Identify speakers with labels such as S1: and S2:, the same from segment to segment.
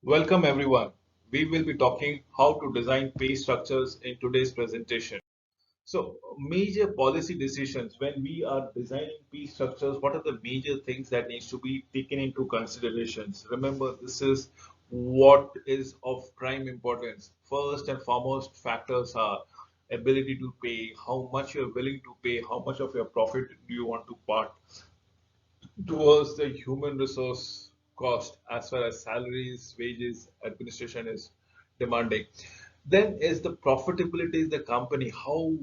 S1: Welcome everyone. We will be talking how to design pay structures in today's presentation. So, major policy decisions when we are designing pay structures, what are the major things that needs to be taken into considerations? Remember, this is what is of prime importance. First and foremost factors are ability to pay, how much you're willing to pay, how much of your profit do you want to part towards the human resource cost as far as salaries, wages, administration is demanding. Then is the profitability of the company, how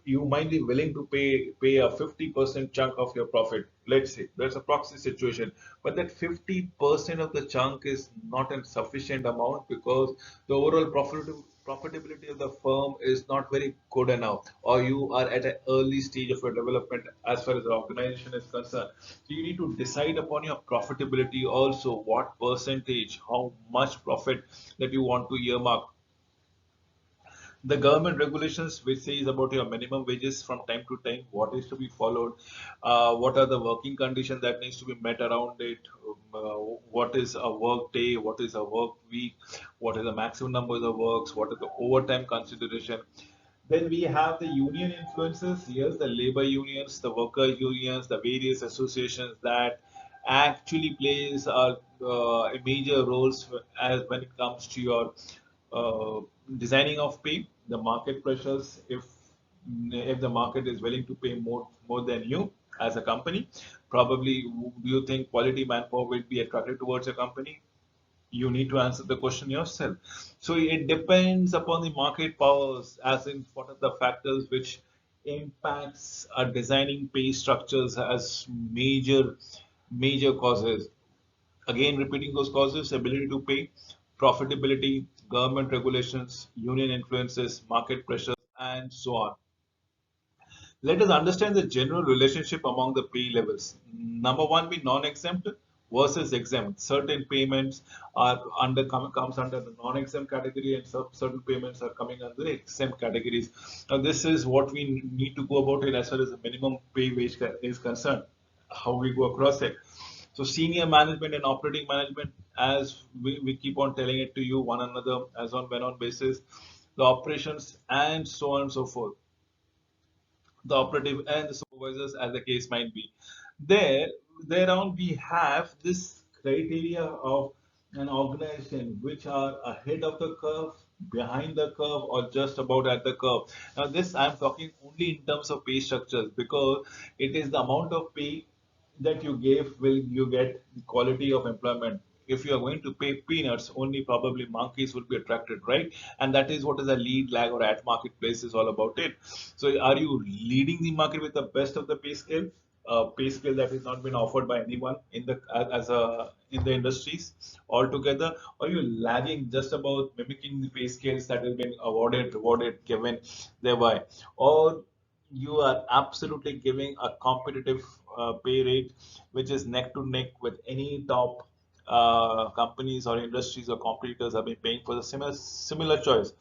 S1: you might be willing to pay a 50% chunk of your profit. Let's say there's a proxy situation, but that 50% of the chunk is not a sufficient amount because the overall profitability of the firm is not very good enough, or you are at an early stage of your development as far as the organization is concerned. So you need to decide upon your profitability also, what percentage, how much profit that you want to earmark. The government regulations which says about your minimum wages from time to time, what is to be followed, what are the working conditions that needs to be met around it, what is a work day, what is a work week, what is the maximum numbers of works, what is the overtime consideration. Then we have the union influences. Yes, the labor unions, the worker unions, the various associations that actually plays a major roles as when it comes to your uh, designing of pay, the market pressures. If the market is willing to pay more than you as a company, probably do you think quality manpower will be attracted towards a company? You need to answer the question yourself. So it depends upon the market powers, as in what are the factors which impacts designing pay structures as major causes. Again, repeating those causes: ability to pay, profitability, government regulations, union influences, market pressures, and so on. Let us understand the general relationship among the pay levels. Number one, be non-exempt versus exempt. Certain payments are comes under the non-exempt category, and certain payments are coming under the exempt categories. Now, this is what we need to go about it as far as the minimum pay wage is concerned. How we go across it. So, senior management and operating management, as we keep on telling it to you one another as on when on basis, the operations and so on and so forth, the operative and the supervisors as the case might be. There, thereon we have this criteria of an organization which are ahead of the curve, behind the curve, or just about at the curve. Now, this I'm talking only in terms of pay structures because it is the amount of pay that you give will you get the quality of employment. If you are going to pay peanuts, only probably monkeys will be attracted, right? And that is what is a lead, lag, or at marketplace is all about it. So, are you leading the market with the best of the pay scale? Pay scale that is not been offered by anyone in the as a in the industries altogether, or you lagging just about mimicking the pay scales that have been awarded, rewarded, given thereby, or you are absolutely giving a competitive pay rate which is neck to neck with any top companies or industries or competitors have been paying for the similar choice.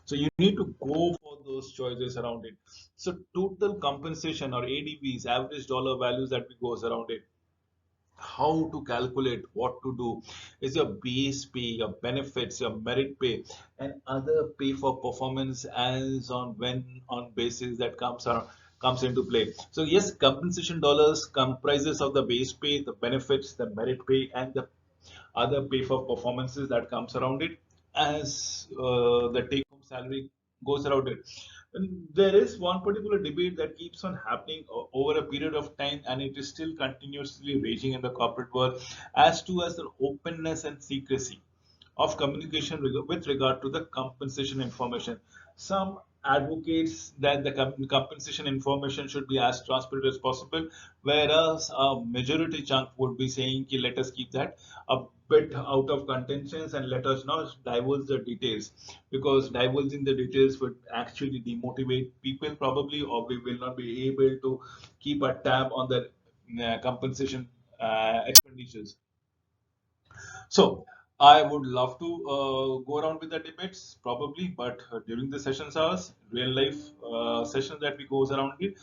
S1: So you need to go for those choices around it. So total compensation or ADVs, average dollar values that we goes around it, how to calculate, what to do, is your base pay, your benefits, your merit pay, and other pay for performance as on when on basis that comes into play. So yes, compensation dollars comprises of the base pay, the benefits, the merit pay, and the other pay for performances that comes around it as the take home salary goes around it. And there is one particular debate that keeps on happening over a period of time, and it is still continuously raging in the corporate world as to as the openness and secrecy of communication with regard to the compensation information. Some advocates that the compensation information should be as transparent as possible, whereas a majority chunk would be saying, "Ki, let us keep that a bit out of contentions and let us not divulge the details, because divulging the details would actually demotivate people probably, or we will not be able to keep a tab on the compensation expenditures." So I would love to go around with the debates probably, but during the sessions hours, real life sessions that we goes around it.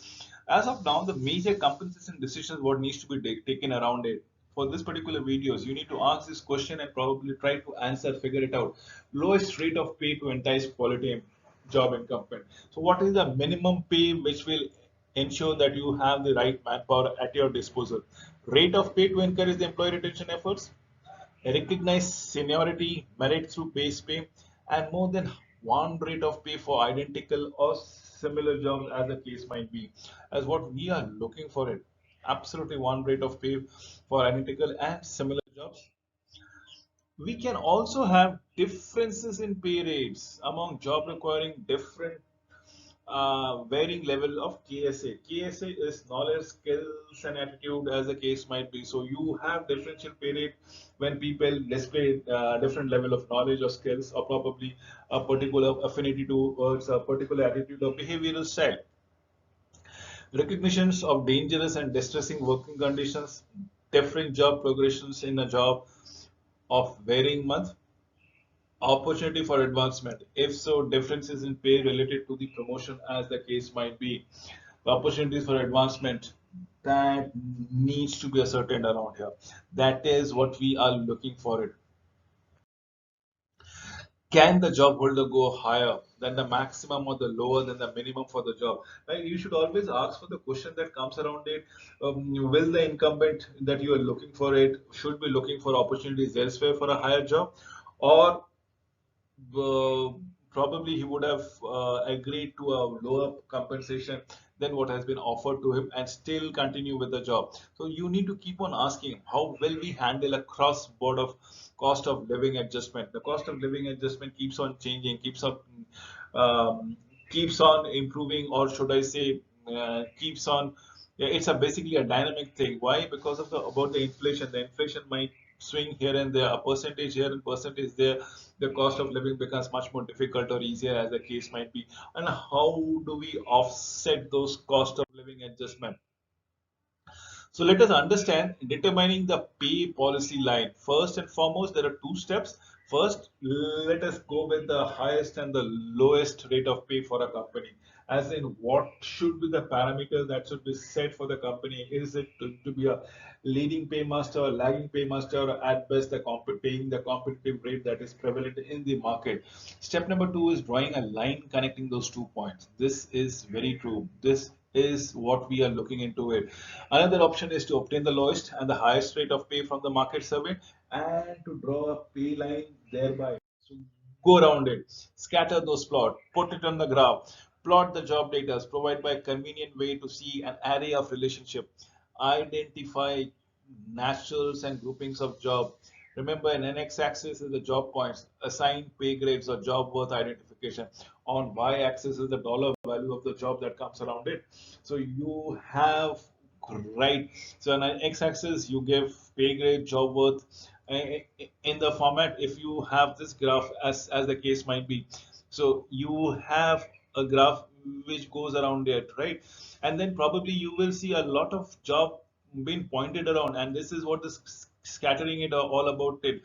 S1: As of now, the major compensation decisions what needs to be taken around it. for this particular videos, you need to ask this question and probably try to answer, figure it out. Lowest rate of pay to entice quality job incumbent. So what is the minimum pay which will ensure that you have the right manpower at your disposal? Rate of pay to encourage the employee retention efforts, recognize seniority, merit through base pay, and more than one rate of pay for identical or similar jobs as the case might be, as what we are looking for it. Absolutely one rate of pay for identical and similar jobs. We can also have differences in pay rates among job requiring different varying level of KSA. KSA is knowledge, skills, and attitude, as the case might be. So you have differential pay rate when people display different level of knowledge or skills, or probably a particular affinity towards a particular attitude or behavioral style. Recognitions of dangerous and distressing working conditions, different job progressions in a job of varying month, opportunity for advancement. If so, differences in pay related to the promotion, as the case might be. The opportunities for advancement that needs to be ascertained around here. That is what we are looking for it. Can the job holder go higher than the maximum or the lower than the minimum for the job? Right? You should always ask for the question that comes around it. Will the incumbent that you are looking for it should be looking for opportunities elsewhere for a higher job, or uh, probably he would have agreed to a lower compensation than what has been offered to him and still continue with the job. So you need to keep on asking how will we handle a cross board of cost of living adjustment. The cost of living adjustment keeps on changing, um, keeps on improving, or should I say, keeps on. Yeah, it's a basically a dynamic thing. Why? Because of the about the inflation. The inflation might swing here and there, a percentage here and percentage there. The cost of living becomes much more difficult or easier, as the case might be. And how do we offset those cost of living adjustment? So let us understand determining the pay policy line. First and foremost, there are two steps. First, let us go with the highest and the lowest rate of pay for a company. As in, what should be the parameter that should be set for the company? Is it to be a leading paymaster, or lagging paymaster, or at best the paying the competitive rate that is prevalent in the market? Step number two is drawing a line connecting those 2 points. This is very true. This is what we are looking into it. Another option is to obtain the lowest and the highest rate of pay from the market survey and to draw a pay line thereby. So go around it, scatter those plots, put it on the graph, plot the job data, provide by a convenient way to see an array of relationship, identify naturals and groupings of job. Remember, an x-axis is the job points, assigned pay grades or job worth identification. On y-axis is the dollar value of the job that comes around it. So you have right. So on an x-axis, you give pay grade, job worth. In the format, if you have this graph, as the case might be, so you have a graph which goes around it, right? And then probably you will see a lot of job being pointed around, and this is what is scattering it all about it.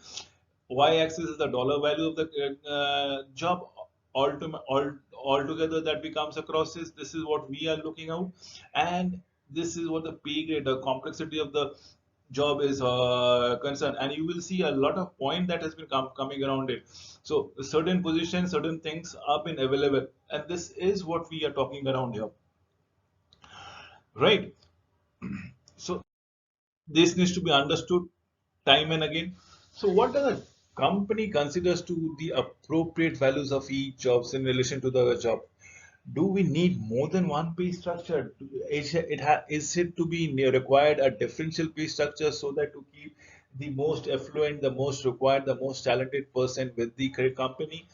S1: Y-axis is the dollar value of the job altogether that we comes across. Is this is what we are looking out, and this is what the pay grade, the complexity of the job is concerned, and you will see a lot of point that has been coming around it. So certain positions, certain things have been available, and this is what we are talking around here, right? So this needs to be understood time and again. So what does a company considers to the appropriate values of each jobs in relation to the job? Do we need more than one pay structure? Is it to be required a differential pay structure so that to keep the most affluent, the most required, the most talented person with the company?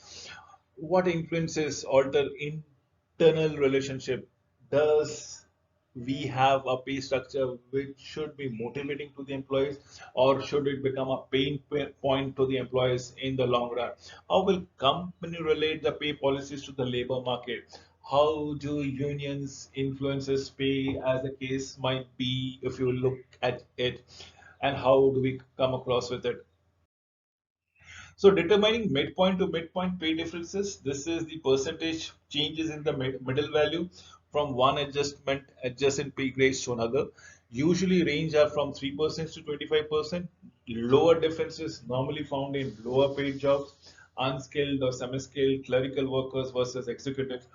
S1: What influences alter internal relationship? Does we have a pay structure which should be motivating to the employees, or should it become a pain point to the employees in the long run? How will company relate the pay policies to the labor market? How do unions influences pay, as the case might be, if you look at it, and how do we come across with it? So determining midpoint to midpoint pay differences, this is the percentage changes in the middle value from one adjustment adjacent pay grades to another. usually range are from 3% to 25%. Lower differences normally found in lower paid jobs, unskilled or semi-skilled clerical workers versus executives,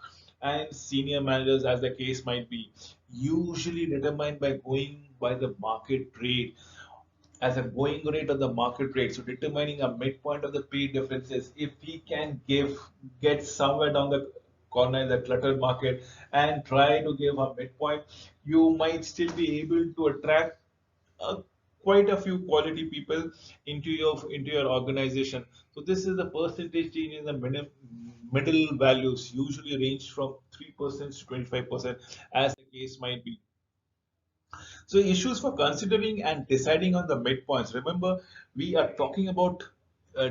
S1: and senior managers, as the case might be, usually determined by going by the market rate, as a going rate of the market rate. So determining a midpoint of the pay differences, if we can get somewhere down the corner in the cluttered market and try to give a midpoint, you might still be able to attract uh, quite a few quality people into your organization. So this is the percentage change in the middle values, usually range from 3% to 25%, as the case might be. So issues for considering and deciding on the midpoints. Remember, we are talking about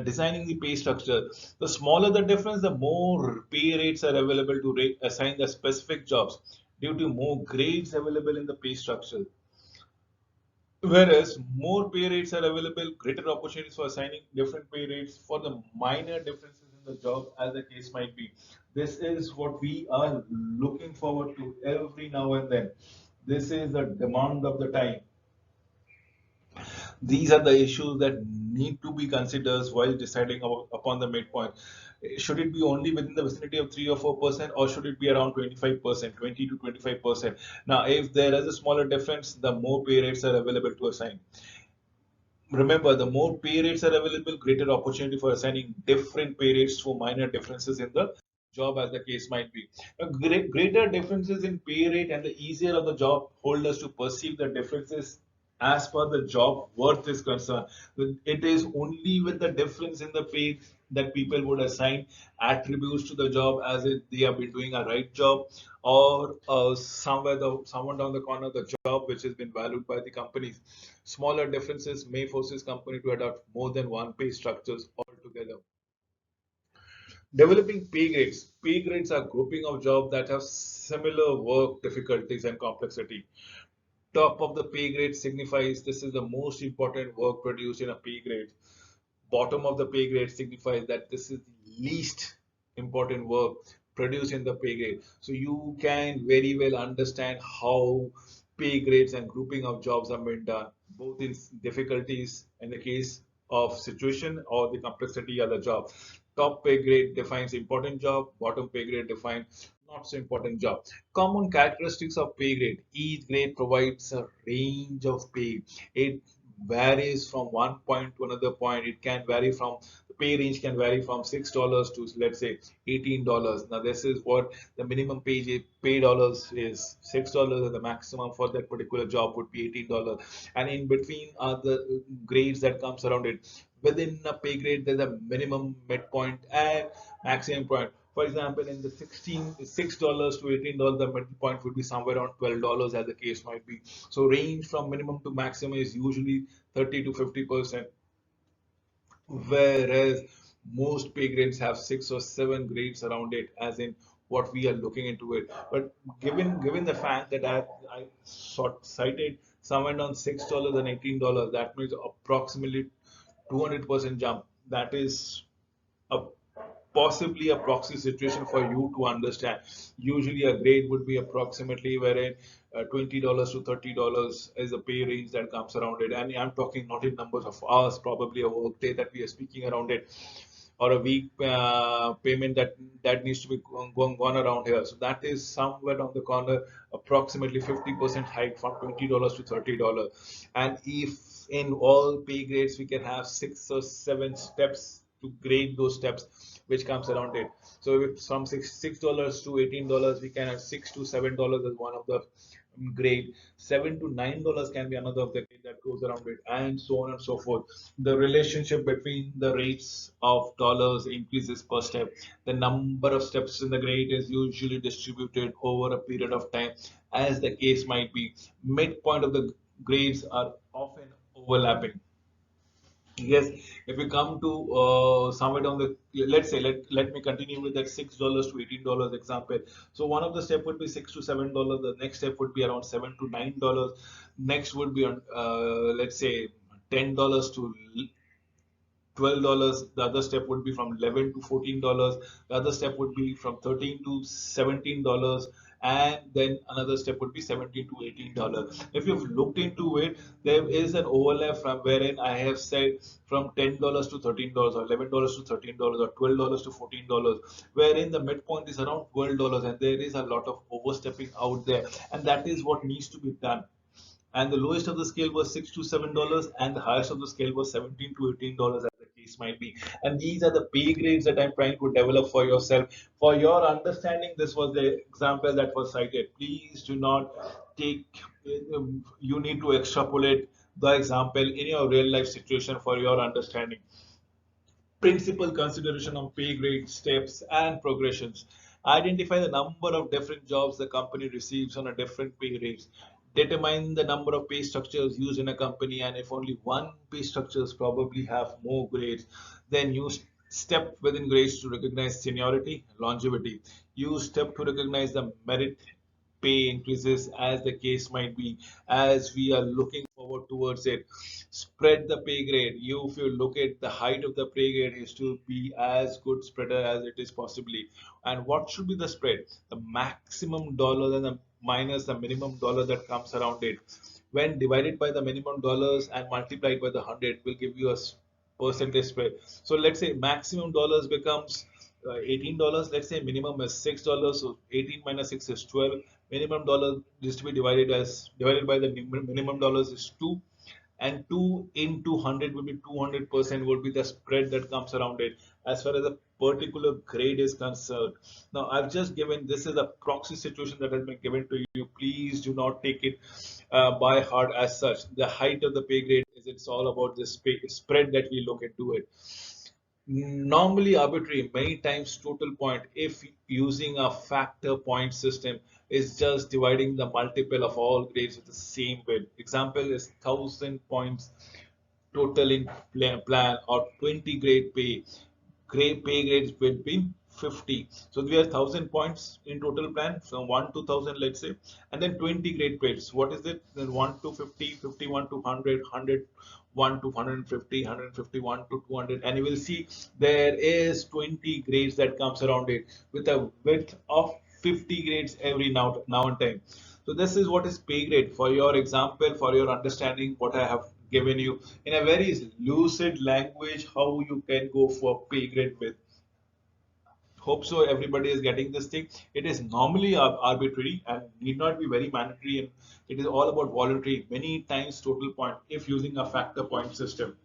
S1: designing the pay structure. The smaller the difference, the more pay rates are available to assign the specific jobs due to more grades available in the pay structure. Whereas more pay rates are available, greater opportunities for assigning different pay rates for the minor differences in the job, as the case might be. This is what we are looking forward to every now and then. This is the demand of the time. These are the issues that need to be considered while deciding upon the midpoint. Should it be only within the vicinity of 3 or 4%, or should it be around 25%, 20 to 25%? Now, if there is a smaller difference, the more pay rates are available to assign. Remember, the more pay rates are available, greater opportunity for assigning different pay rates for minor differences in the job, as the case might be. Greater differences in pay rate and the easier of the job holders to perceive the differences as per the job worth is concerned. It is only with the difference in the pay that people would assign attributes to the job, as if they have been doing a right job, or someone down the corner the job which has been valued by the companies. Smaller differences may forces company to adopt more than one pay structures altogether. Developing pay grades. Pay grades are grouping of jobs that have similar work difficulties and complexity. Top of the pay grade signifies this is the most important work produced in a pay grade. Bottom of the pay grade signifies that this is the least important work produced in the pay grade. So you can very well understand how pay grades and grouping of jobs are being done, both in difficulties in the case of situation or the complexity of the job. Top pay grade defines important job, bottom pay grade defines not so important job. Common characteristics of pay grade. Each grade provides a range of pay. It varies from one point to another point. It can vary from the pay range can vary from $6 to, let's say, $18. Now this is what the minimum pay dollars is, $6, and the maximum for that particular job would be $18. And in between are the grades that comes around it. Within a pay grade, there's a minimum midpoint and maximum point. For example, in the $6 to $18, the midpoint would be somewhere around $12, as the case might be. So range from minimum to maximum is usually 30 to 50%, whereas most pay grades have 6 or 7 grades around it, as in what we are looking into it. But given the fact that I cited somewhere on $6 and $18, that means approximately 200% jump. That is a possibly a proxy situation for you to understand. Usually, a grade would be approximately wherein $20 to $30 is the pay range that comes around it. And I'm talking not in numbers of hours, probably a work day that we are speaking around it, or a week payment that needs to be gone around here. So that is somewhere on the corner, approximately 50% hike from $20 to $30. And if in all pay grades we can have 6 or 7 steps to grade those steps, which comes around it. So if from $6 to $18, we can have $6 to $7 as one of the grade. $7 to $9 can be another of the grade that goes around it, and so on and so forth. The relationship between the rates of dollars increases per step. The number of steps in the grade is usually distributed over a period of time, as the case might be. Midpoint of the grades are often overlapping. Yes, if we come to somewhere down the, let's say, let me continue with that $6 to $18 example. So one of the step would be $6 to $7. The next step would be around $7 to $9. Next would be on, let's say, $10 to $12. The other step would be from $11 to $14. The other step would be from $13 to $17. and then another step would be 17 to $18. If you've looked into it, there is an overlap from wherein I have said from $10 to $13 or $11 to $13 or $12 to $14, wherein the midpoint is around $12, and there is a lot of overstepping out there, and that is what needs to be done. And the lowest of the scale was $6 to $7, and the highest of the scale was $17 to $18, as the case might be. And these are the pay grades that I'm trying to develop for yourself. For your understanding, this was the example that was cited. Please do not take, you need to extrapolate the example in your real life situation for your understanding. Principal consideration of pay grade steps and progressions. Identify the number of different jobs the company receives on a different pay rates. Determine the number of pay structures used in a company, and if only one pay structures probably have more grades, then use step within grades to recognize seniority, longevity. Use step to recognize the merit pay increases, as the case might be, as we are looking forward towards it. Spread the pay grade. You, if you look at the height of the pay grade, is to be as good spreader as it is possibly. And what should be the spread? The maximum dollar and the minus the minimum dollar that comes around it. When divided by the minimum dollars and multiplied by the 100 will give you a percentage spread. So let's say maximum dollars becomes $18. Let's say minimum is $6. So 18 minus 6 is 12. Minimum dollar is to be divided by the minimum dollars is 2, and 2 into 100 will be 200% would be the spread that comes around it as far as a particular grade is concerned. Now I've just given, this is a proxy situation that has been given to you. Please do not take it by heart as such. The height of the pay grade is, it's all about this spread that we look into it. Normally arbitrary, many times total point, if using a factor point system, is just dividing the multiple of all grades with the same weight. Example is 1,000 points total in plan, or 20 grade pay. Grade pay grades will be 50. So we have 1,000 points in total plan from 1 to 1,000, let's say, and then 20 grade grades. What is it? Then 1 to 50, 51 to 100, 101 to 150, 151 to 200, and you will see there is 20 grades that comes around it with a width of 50 grades every now and time. So this is what is pay grade. For your example, for your understanding, what I have given you in a very lucid language, how you can go for pay grade with. Hope so everybody is getting this thing. It is normally arbitrary and need not be very mandatory, and it is all about voluntary. Many times total point if using a factor point system.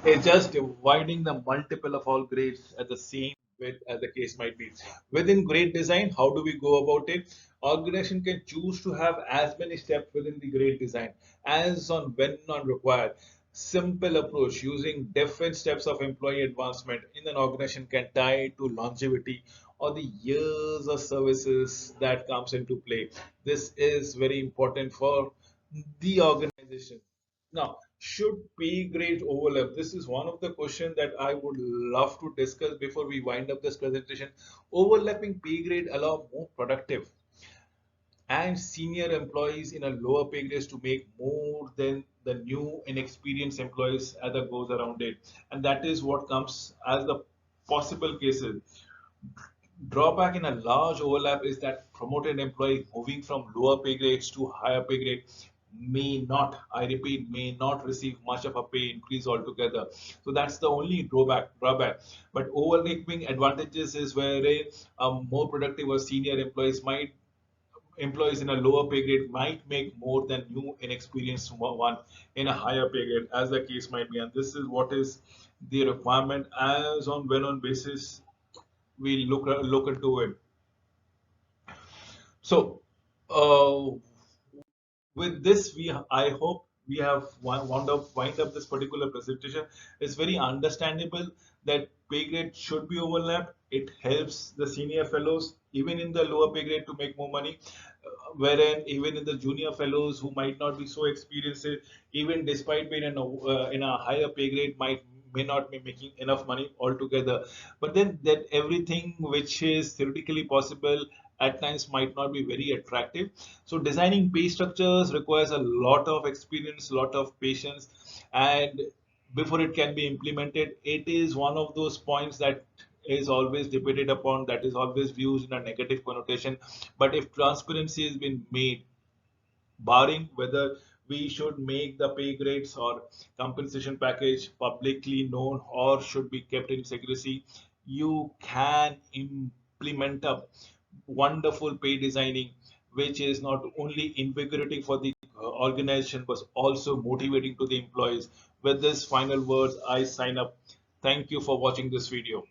S1: It's just dividing the multiple of all grades at the same width as the case might be. Within grade design, how do we go about it? Organization can choose to have as many steps within the grade design as on when on required. Simple approach using different steps of employee advancement in an organization can tie to longevity or the years of services that comes into play. This is very important for the organization. Now, should pay grades overlap? This is one of the questions that I would love to discuss before we wind up this presentation. Overlapping pay grade allow more productive and senior employees in a lower pay grades to make more than the new inexperienced employees as that goes around it. And that is what comes as the possible cases. Drawback in a large overlap is that promoted employee moving from lower pay grades to higher pay grade may not, I repeat, may not receive much of a pay increase altogether. So that's the only drawback. But overlapping advantages is where more productive or senior employees in a lower pay grade might make more than new inexperienced one in a higher pay grade, as the case might be. And this is what is the requirement as on when on basis we look into it. So with this, I hope we have wind up this particular presentation. It's very understandable that pay grade should be overlapped. It helps the senior fellows even in the lower pay grade to make more money, wherein even in the junior fellows who might not be so experienced, even despite being in a higher pay grade, may not be making enough money altogether. But then that everything which is theoretically possible at times might not be very attractive. So designing pay structures requires a lot of experience, lot of patience, and before it can be implemented, it is one of those points that is always debated upon, that is always viewed in a negative connotation. But if transparency has been made, barring whether we should make the pay grades or compensation package publicly known or should be kept in secrecy, you can implement a wonderful pay designing, which is not only invigorating for the organization but also motivating to the employees. With this final words, I sign up. Thank you for watching this video.